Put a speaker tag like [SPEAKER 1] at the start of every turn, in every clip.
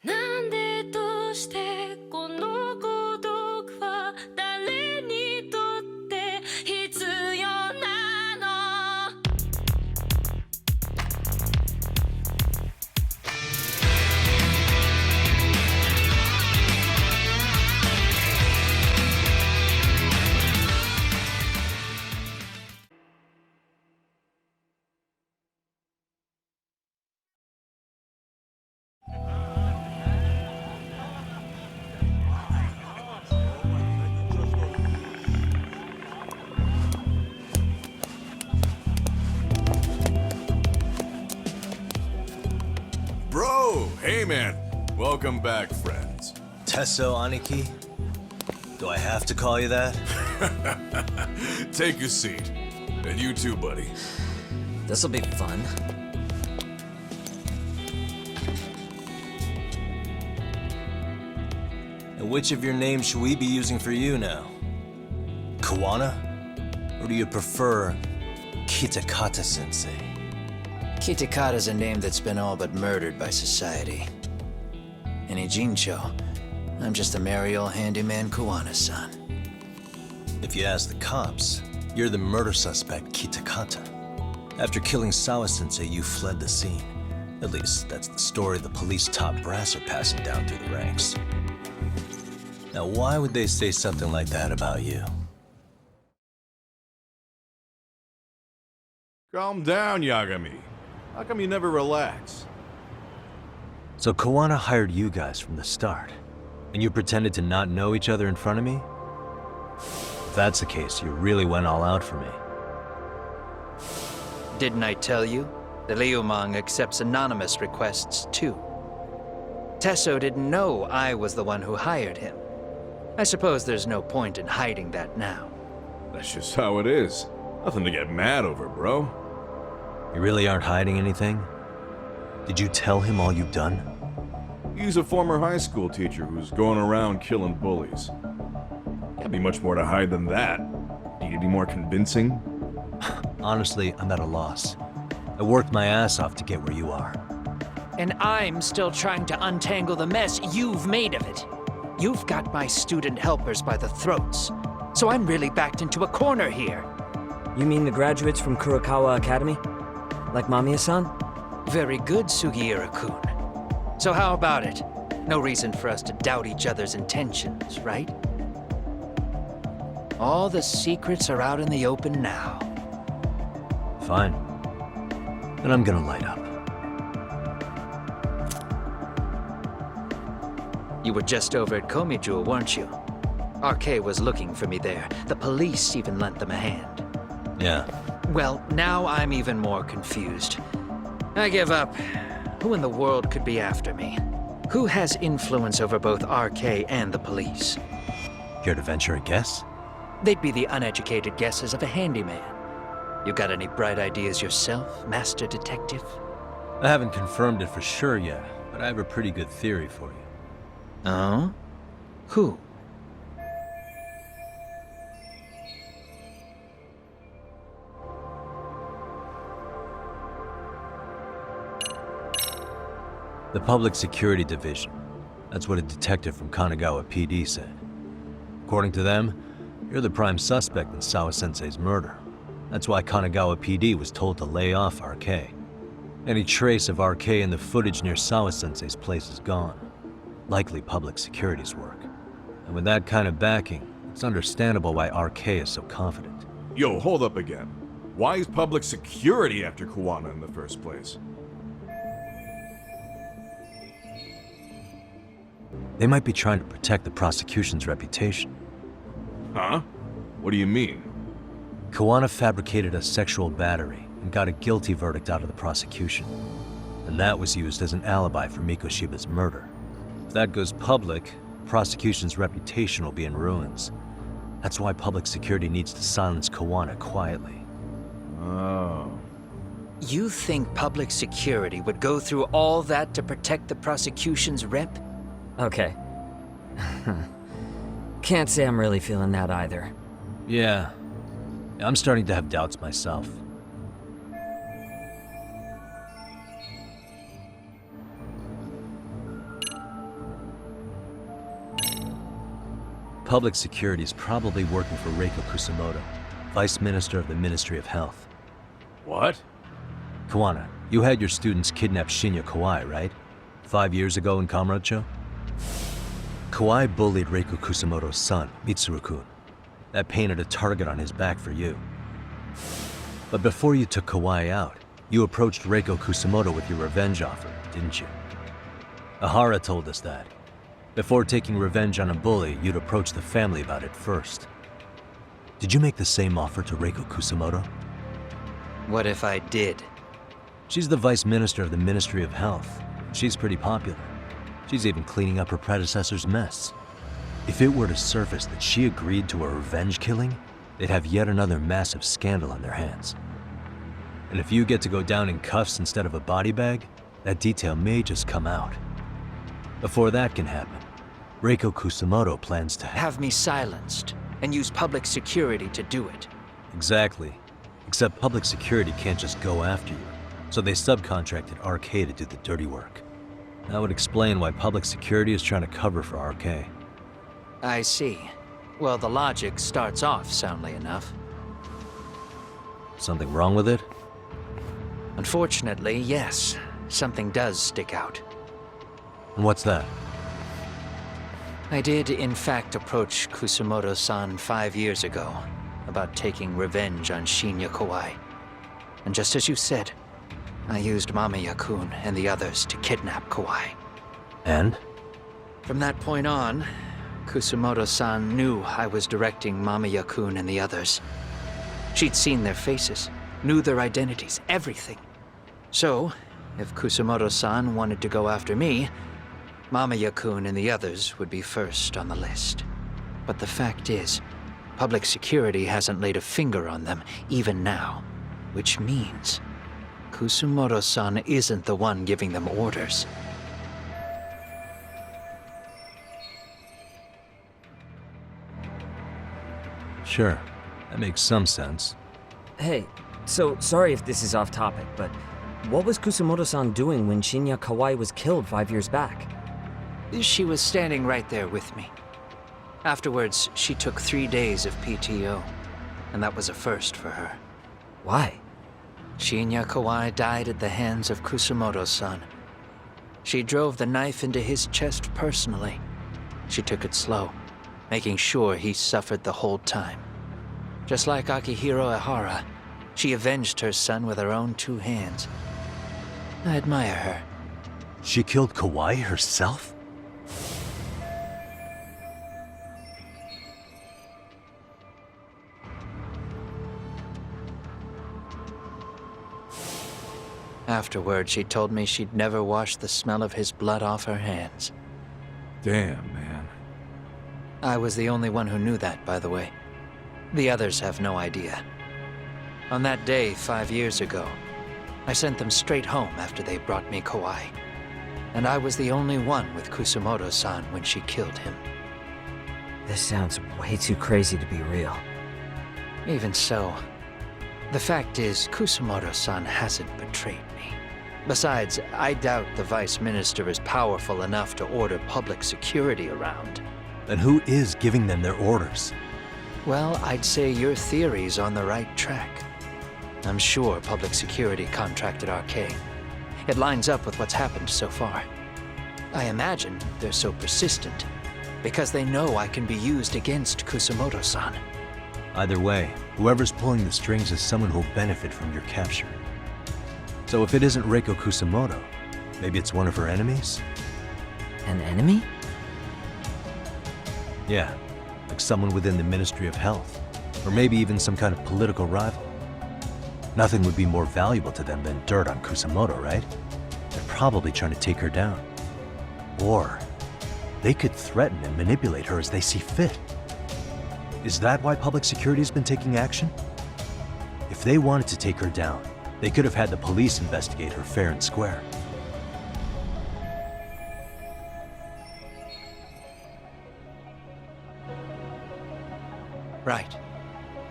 [SPEAKER 1] なんでどうしてこの孤独は誰にとって必要なの
[SPEAKER 2] Bro, hey man. Welcome back, friends.
[SPEAKER 3] Tesso Aniki? Do I have to call you that?
[SPEAKER 2] Take a seat. And you too, buddy.
[SPEAKER 4] This'll be fun.
[SPEAKER 3] And which of your names should we be using for you now? Kawana? Or do you prefer Kitakata-sensei?
[SPEAKER 4] Kitakata's a name that's been all but murdered by society. And Ijincho, I'm just a merry old handyman Kawana-san.
[SPEAKER 3] If you ask the cops, you're the murder suspect Kitakata. After killing Sawa-sensei, you fled the scene. At least, that's the story the police top brass are passing down through the ranks. Now, why would they say something like that about you?
[SPEAKER 2] Calm down, Yagami. How come you never relax?
[SPEAKER 3] So Kawana hired you guys from the start, and you pretended to not know each other in front of me? If that's the case, you really went all out for me.
[SPEAKER 4] Didn't I tell you? The Liumang accepts anonymous requests, too. Tesso didn't know I was the one who hired him. I suppose there's no point in hiding that now.
[SPEAKER 2] That's just how it is. Nothing to get mad over, bro.
[SPEAKER 3] You really aren't hiding anything? Did you tell him all you've done?
[SPEAKER 2] He's a former high school teacher who's going around killing bullies. Can't be much more to hide than that. Need any more convincing?
[SPEAKER 3] Honestly, I'm at a loss. I worked my ass off to get where you are.
[SPEAKER 4] And I'm still trying to untangle the mess you've made of it. You've got my student helpers by the throats, so I'm really backed into a corner here.
[SPEAKER 5] You mean the graduates from Kurokawa Academy? Like Mamiya-san?
[SPEAKER 4] Very good, Sugiura-kun. So how about it? No reason for us to doubt each other's intentions, right? All the secrets are out in the open now.
[SPEAKER 3] Fine. Then I'm gonna light up.
[SPEAKER 4] You were just over at Komijul, weren't you? RK was looking for me there. The police even lent them a hand.
[SPEAKER 3] Yeah.
[SPEAKER 4] Well, now I'm even more confused. I give up. Who in the world could be after me? Who has influence over both RK and the police?
[SPEAKER 3] Care to venture a guess?
[SPEAKER 4] They'd be the uneducated guesses of a handyman. You got any bright ideas yourself, Master Detective?
[SPEAKER 3] I haven't confirmed it for sure yet, but I have a pretty good theory for you.
[SPEAKER 4] Oh? Who?
[SPEAKER 3] The Public Security Division. That's what a detective from Kanagawa PD said. According to them, you're the prime suspect in Sawa-sensei's murder. That's why Kanagawa PD was told to lay off RK. Any trace of RK in the footage near Sawa-sensei's place is gone. Likely public security's work. And with that kind of backing, it's understandable why RK is so confident.
[SPEAKER 2] Yo, hold up again. Why is public security after Kawana in the first place?
[SPEAKER 3] They might be trying to protect the prosecution's reputation.
[SPEAKER 2] Huh? What do you mean?
[SPEAKER 3] Kawana fabricated a sexual battery and got a guilty verdict out of the prosecution. And that was used as an alibi for Mikoshiba's murder. If that goes public, the prosecution's reputation will be in ruins. That's why public security needs to silence Kawana quietly.
[SPEAKER 2] Oh.
[SPEAKER 4] You think public security would go through all that to protect the prosecution's rep?
[SPEAKER 5] Okay. Can't say I'm really feeling that either.
[SPEAKER 3] Yeah. I'm starting to have doubts myself. public security is probably working for Reiko Kusamoto, Vice Minister of the Ministry of Health.
[SPEAKER 2] What?
[SPEAKER 3] Kawana, you had your students kidnap Shinya Kawai, right? 5 years ago in Kamurocho? Kawai bullied Reiko Kusamoto's son, Mitsuru-kun. That painted a target on his back for you. But before you took Kawai out, you approached Reiko Kusamoto with your revenge offer, didn't you? Ahara told us that. Before taking revenge on a bully, you'd approach the family about it first. Did you make the same offer to Reiko Kusamoto?
[SPEAKER 4] What if I did?
[SPEAKER 3] She's the Vice Minister of the Ministry of Health. She's pretty popular. She's even cleaning up her predecessor's mess. If it were to surface that she agreed to a revenge killing, they'd have yet another massive scandal on their hands. And if you get to go down in cuffs instead of a body bag, that detail may just come out. Before that can happen, Reiko Kusamoto plans to
[SPEAKER 4] Have me silenced and use public security to do it.
[SPEAKER 3] Exactly. Except public security can't just go after you, so they subcontracted RK to do the dirty work. That would explain why public security is trying to cover for RK.
[SPEAKER 4] I see. Well, the logic starts off soundly enough.
[SPEAKER 3] Something wrong with it?
[SPEAKER 4] Unfortunately, yes. Something does stick out.
[SPEAKER 3] And what's that?
[SPEAKER 4] I did, in fact, approach Kusamoto-san 5 years ago about taking revenge on Shinya Kawai. And just as you said, I used Mamiya-kun and the others to kidnap Kawai.
[SPEAKER 3] And?
[SPEAKER 4] From that point on, Kusamoto-san knew I was directing Mamiya-kun and the others. She'd seen their faces, knew their identities, everything. So, if Kusamoto-san wanted to go after me, Mamiya-kun and the others would be first on the list. But the fact is, public security hasn't laid a finger on them, even now. Which means, Kusamoto-san isn't the one giving them orders.
[SPEAKER 3] Sure, that makes some sense.
[SPEAKER 5] Hey, so sorry if this is off topic, but what was Kusamoto-san doing when Shinya Kawai was killed 5 years back?
[SPEAKER 4] She was standing right there with me. Afterwards, she took 3 days of PTO, and that was a first for her.
[SPEAKER 5] Why?
[SPEAKER 4] Shinya Kawai died at the hands of Kusamoto-san. She drove the knife into his chest personally. She took it slow, making sure he suffered the whole time. Just like Akihiro Ehara, she avenged her son with her own 2 hands. I admire her.
[SPEAKER 3] She killed Kawai herself?
[SPEAKER 4] Afterward, she told me she'd never wash the smell of his blood off her hands.
[SPEAKER 2] Damn, man.
[SPEAKER 4] I was the only one who knew that, by the way. The others have no idea. On that day 5 years ago, I sent them straight home after they brought me Kawai. And I was the only one with Kusamoto-san when she killed him.
[SPEAKER 5] This sounds way too crazy to be real.
[SPEAKER 4] Even so, the fact is, Kusamoto-san hasn't betrayed me. Besides, I doubt the Vice Minister is powerful enough to order public security around.
[SPEAKER 3] Then who is giving them their orders?
[SPEAKER 4] Well, I'd say your theory's on the right track. I'm sure public security contracted RK. It lines up with what's happened so far. I imagine they're so persistent because they know I can be used against Kusamoto-san.
[SPEAKER 3] Either way, whoever's pulling the strings is someone who'll benefit from your capture. So if it isn't Reiko Kusamoto, maybe it's one of her enemies?
[SPEAKER 5] An enemy?
[SPEAKER 3] Yeah, like someone within the Ministry of Health, or maybe even some kind of political rival. Nothing would be more valuable to them than dirt on Kusamoto, right? They're probably trying to take her down. Or they could threaten and manipulate her as they see fit. Is that why public security has been taking action? If they wanted to take her down, they could have had the police investigate her fair and square.
[SPEAKER 4] Right.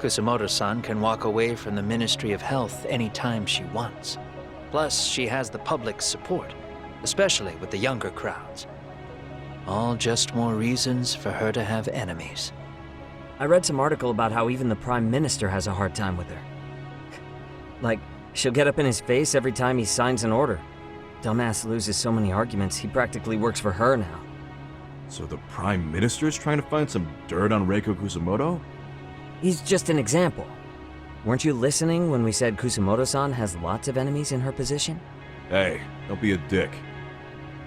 [SPEAKER 4] Kusamoto-san can walk away from the Ministry of Health anytime she wants. Plus, she has the public's support, especially with the younger crowds. All just more reasons for her to have enemies.
[SPEAKER 5] I read some article about how even the Prime Minister has a hard time with her. Like, she'll get up in his face every time he signs an order. Dumbass loses so many arguments, he practically works for her now.
[SPEAKER 2] So the Prime Minister's trying to find some dirt on Reiko Kusamoto?
[SPEAKER 5] He's just an example. Weren't you listening when we said Kusamoto-san has lots of enemies in her position?
[SPEAKER 2] Hey, don't be a dick.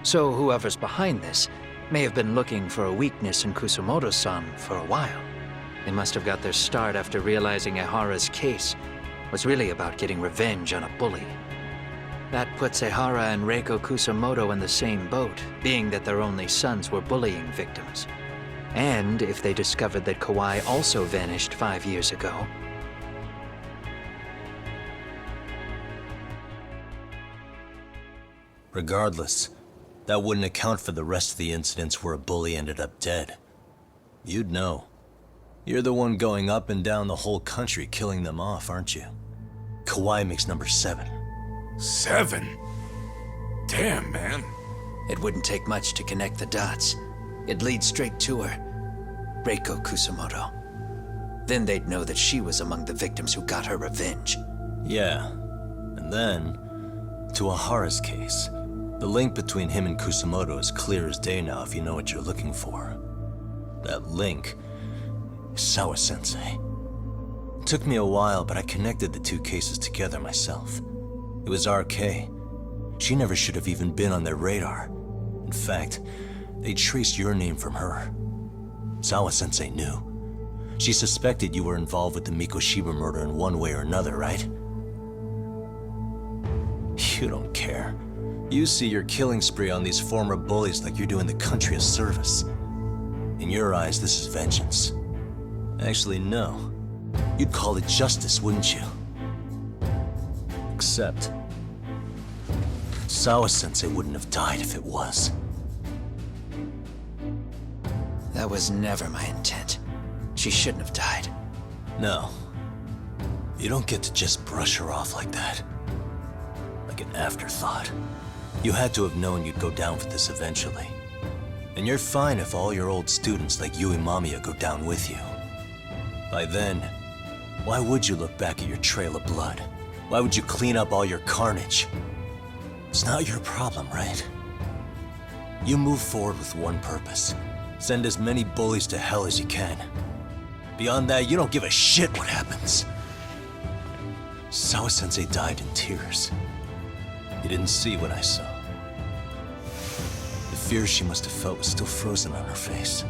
[SPEAKER 4] So whoever's behind this may have been looking for a weakness in Kusamoto-san for a while. They must have got their start after realizing Ehara's case was really about getting revenge on a bully. That puts Ehara and Reiko Kusamoto in the same boat, being that their only sons were bullying victims. And if they discovered that Kawai also vanished 5 years ago,
[SPEAKER 3] Regardless, that wouldn't account for the rest of the incidents where a bully ended up dead. You'd know. You're the one going up and down the whole country killing them off, aren't you? Kawai makes number 7.
[SPEAKER 2] 7? Damn, man.
[SPEAKER 4] it wouldn't take much to connect the dots. It'd lead straight to her, Reiko Kusamoto. Then they'd know that she was among the victims who got her revenge.
[SPEAKER 3] Yeah, and then, to Ahara's case. The link between him and Kusamoto is clear as day now if you know what you're looking for. That link is Sawa-sensei. It took me a while, but I connected the two cases together myself. It was RK. She never should have even been on their radar. In fact, they traced your name from her. Sawa-sensei knew. She suspected you were involved with the Mikoshiba murder in one way or another, right? You don't care. You see your killing spree on these former bullies like you're doing the country a service. In your eyes, this is vengeance. Actually, no. You'd call it justice, wouldn't you? Except, Sawa-sensei wouldn't have died if it was.
[SPEAKER 4] That was never my intent. She shouldn't have died.
[SPEAKER 3] No. You don't get to just brush her off like that. Like an afterthought. You had to have known you'd go down for this eventually. And you're fine if all your old students like Yui Mamiya go down with you. By then, why would you look back at your trail of blood? Why would you clean up all your carnage? It's not your problem, right? You move forward with one purpose. Send as many bullies to hell as you can. Beyond that, you don't give a shit what happens. Sawa-sensei died in tears. You didn't see what I saw. The fear she must have felt was still frozen on her face.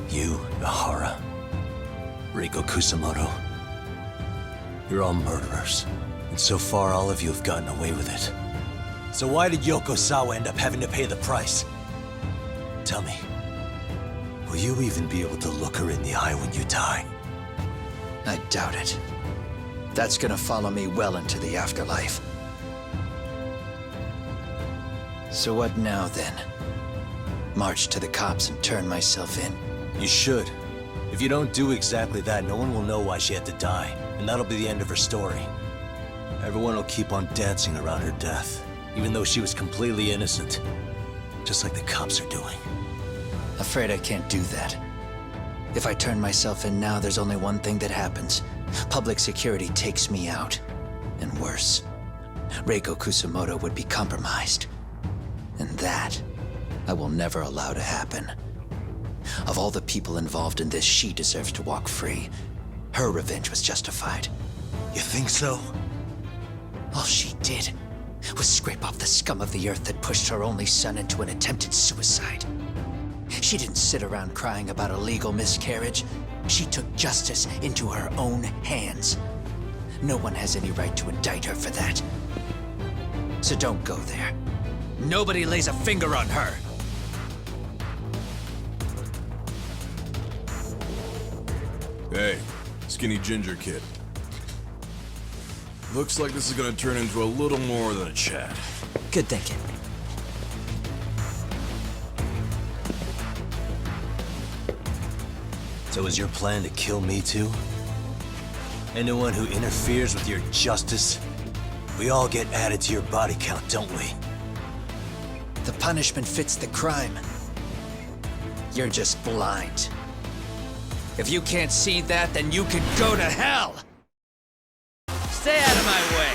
[SPEAKER 3] You, Ehara, Reiko Kusamoto, you're all murderers. And so far, all of you have gotten away with it. So why did Yoko Sawa end up having to pay the price? Tell me, will you even be able to look her in the eye when you die?
[SPEAKER 4] I doubt it. That's gonna follow me well into the afterlife. So what now, then? March to the cops and turn myself in?
[SPEAKER 3] You should. If you don't do exactly that, no one will know why she had to die, and that'll be the end of her story. Everyone will keep on dancing around her death, even though she was completely innocent. Just like the cops are doing.
[SPEAKER 4] Afraid I can't do that. If I turn myself in now, there's only one thing that happens. Public security takes me out. And worse, Reiko Kusamoto would be compromised. And that, I will never allow to happen. Of all the people involved in this, she deserves to walk free. Her revenge was justified.
[SPEAKER 3] You think so?
[SPEAKER 4] All she did was scrape off the scum of the earth that pushed her only son into an attempted suicide. She didn't sit around crying about a legal miscarriage. She took justice into her own hands. No one has any right to indict her for that. So don't go there. Nobody lays a finger on her.
[SPEAKER 2] Hey, skinny ginger kid. Looks like this is gonna turn into a little more than a chat.
[SPEAKER 5] Good thinking.
[SPEAKER 3] So is your plan to kill me too? Anyone who interferes with your justice, we all get added to your body count, don't we?
[SPEAKER 4] The punishment fits the crime. You're just blind. If you can't see that, then you can go to hell! Stay out of my way!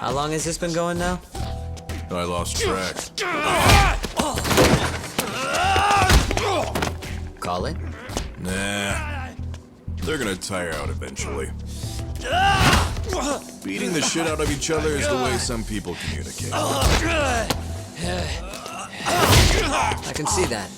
[SPEAKER 5] How long has this been going now?
[SPEAKER 2] I lost track.
[SPEAKER 5] Call it?
[SPEAKER 2] Nah. They're gonna tire out eventually. Beating the shit out of each other is the way some people communicate.
[SPEAKER 5] I can see that.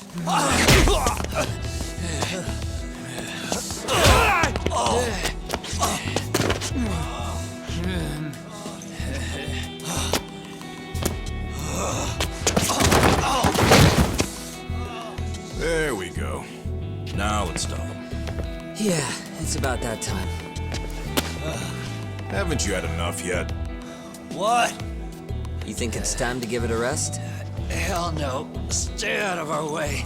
[SPEAKER 2] There we go. Now let's stop them.
[SPEAKER 5] Yeah, it's about that time.
[SPEAKER 2] Haven't you had enough yet?
[SPEAKER 4] What?
[SPEAKER 5] You think it's time to give it a rest?
[SPEAKER 4] Hell no. Stay out of our way.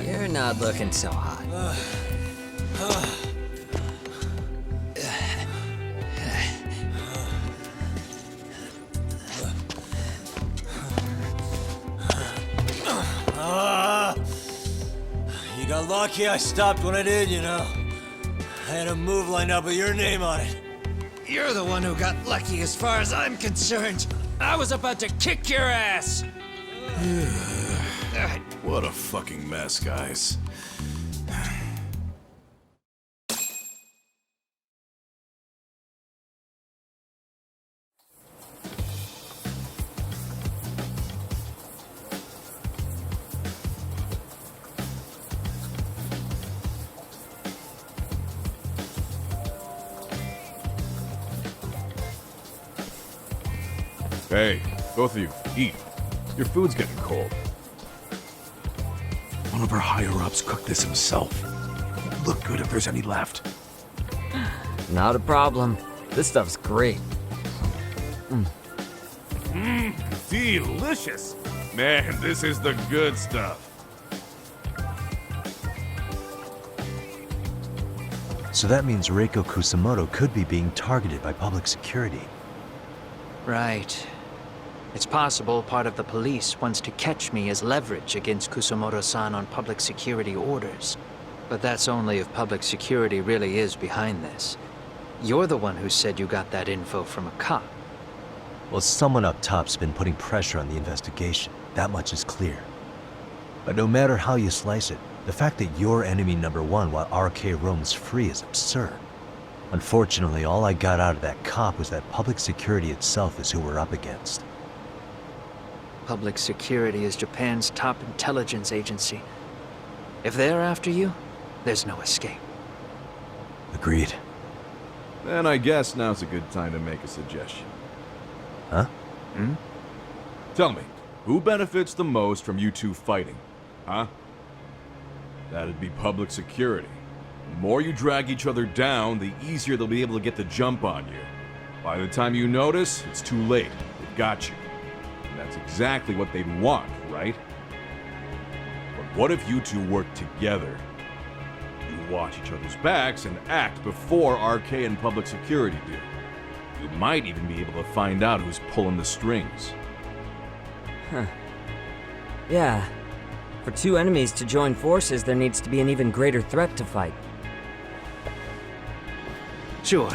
[SPEAKER 5] You're not looking so hot.
[SPEAKER 6] You got lucky I stopped when I did, you know. I had a move lined up with your name on it.
[SPEAKER 4] You're the one who got lucky as far as I'm concerned. I was about to kick your ass.
[SPEAKER 2] What a fucking mess, guys. Hey, both of you, eat. Your food's getting cold. One of our higher-ups cooked this himself. Look good if there's any left.
[SPEAKER 5] Not a problem. This stuff's great.
[SPEAKER 2] Delicious! Man, this is the good stuff.
[SPEAKER 3] So that means Reiko Kusamoto could be being targeted by public security.
[SPEAKER 4] Right. It's possible part of the police wants to catch me as leverage against Kusamoto-san on public security orders. But that's only if public security really is behind this. You're the one who said you got that info from a cop.
[SPEAKER 3] Well, someone up top's been putting pressure on the investigation. That much is clear. But no matter how you slice it, the fact that you're enemy number one while RK roams free is absurd. Unfortunately, all I got out of that cop was that public security itself is who we're up against.
[SPEAKER 4] Public security is Japan's top intelligence agency. If they're after you, there's no escape.
[SPEAKER 3] Agreed.
[SPEAKER 2] Then I guess now's a good time to make a suggestion.
[SPEAKER 3] Huh?
[SPEAKER 2] Tell me, who benefits the most from you two fighting? Huh? That'd be public security. The more you drag each other down, the easier they'll be able to get the jump on you. By the time you notice, it's too late. They've got you. And that's exactly what they'd want, right? But what if you two work together? You watch each other's backs and act before RK and public security do. You might even be able to find out who's pulling the strings.
[SPEAKER 5] Yeah. For two enemies to join forces, there needs to be an even greater threat to fight.
[SPEAKER 4] Sure,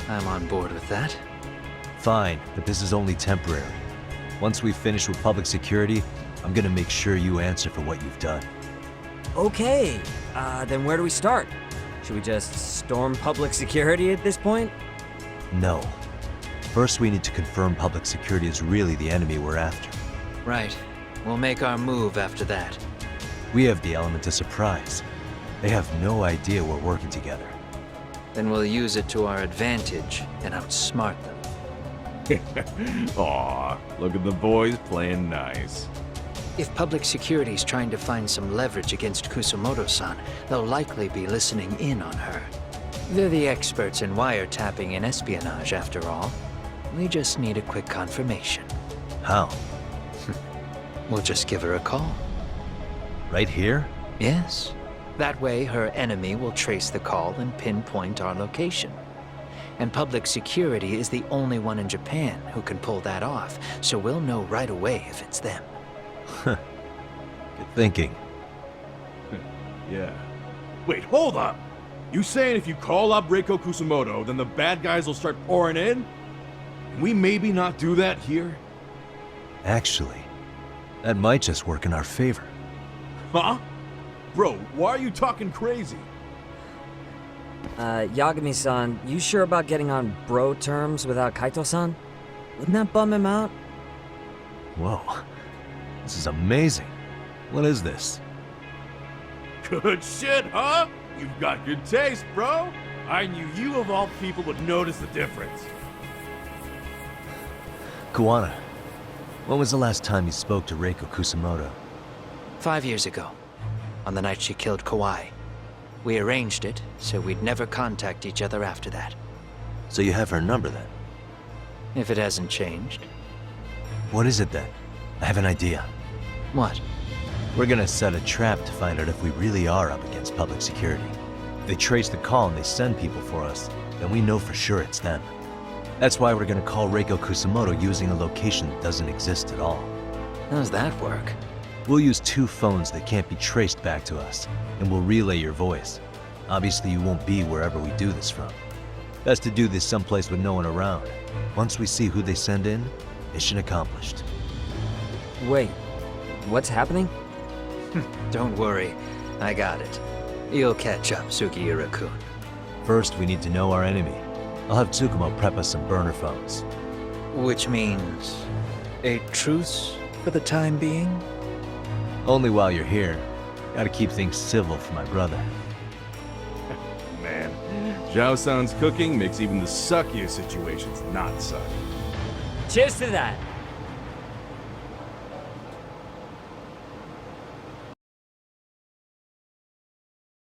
[SPEAKER 4] I'm on board with that.
[SPEAKER 3] Fine, but this is only temporary. Once we finish with public security, I'm gonna make sure you answer for what you've done.
[SPEAKER 5] Okay, then where do we start? Should we just storm public security at this point?
[SPEAKER 3] No. First, we need to confirm public security is really the enemy we're after.
[SPEAKER 4] Right. We'll make our move after that.
[SPEAKER 3] We have the element of surprise. They have no idea we're working together.
[SPEAKER 4] Then we'll use it to our advantage and outsmart them.
[SPEAKER 2] Aw, look at the boys playing nice.
[SPEAKER 4] If public security's trying to find some leverage against Kusamoto-san, they'll likely be listening in on her. They're the experts in wiretapping and espionage, after all. We just need a quick confirmation.
[SPEAKER 3] How?
[SPEAKER 4] We'll just give her a call.
[SPEAKER 3] Right here?
[SPEAKER 4] Yes. That way, her enemy will trace the call and pinpoint our location. And public security is the only one in Japan who can pull that off, so we'll know right away if it's them.
[SPEAKER 3] Good thinking.
[SPEAKER 2] Yeah. Wait, hold up! You saying if you call up Reiko Kusamoto, then the bad guys will start pouring in? Can we maybe not do that here?
[SPEAKER 3] Actually, that might just work in our favor.
[SPEAKER 2] Huh? Bro, why are you talking crazy?
[SPEAKER 5] Yagami-san, you sure about getting on bro terms without Kaito-san? Wouldn't that bum him out?
[SPEAKER 3] Whoa. This is amazing. What is this?
[SPEAKER 2] Good shit, huh? You've got good taste, bro. I knew you of all people would notice the difference.
[SPEAKER 3] Kuwana, when was the last time you spoke to Reiko Kusamoto?
[SPEAKER 4] 5 years ago, on the night she killed Kawai. We arranged it, so we'd never contact each other after that.
[SPEAKER 3] So you have her number then?
[SPEAKER 4] If it hasn't changed.
[SPEAKER 3] What is it then? I have an idea.
[SPEAKER 4] What?
[SPEAKER 3] We're gonna set a trap to find out if we really are up against public security. If they trace the call and they send people for us, then we know for sure it's them. That's why we're gonna call Reiko Kusamoto using a location that doesn't exist at all.
[SPEAKER 4] How's that work?
[SPEAKER 3] We'll use 2 phones that can't be traced back to us, and we'll relay your voice. Obviously, you won't be wherever we do this from. Best to do this someplace with no one around. Once we see who they send in, mission accomplished.
[SPEAKER 5] Wait, what's happening?
[SPEAKER 4] Don't worry, I got it. You'll catch up, Sugiura-kun.
[SPEAKER 3] First, we need to know our enemy. I'll have Tsukumo prep us some burner phones.
[SPEAKER 4] Which means a truce for the time being?
[SPEAKER 3] Only while you're here. Gotta keep things civil for my brother.
[SPEAKER 2] Man, Zhao-san's cooking makes even the suckiest situations not suck.
[SPEAKER 5] Cheers to that!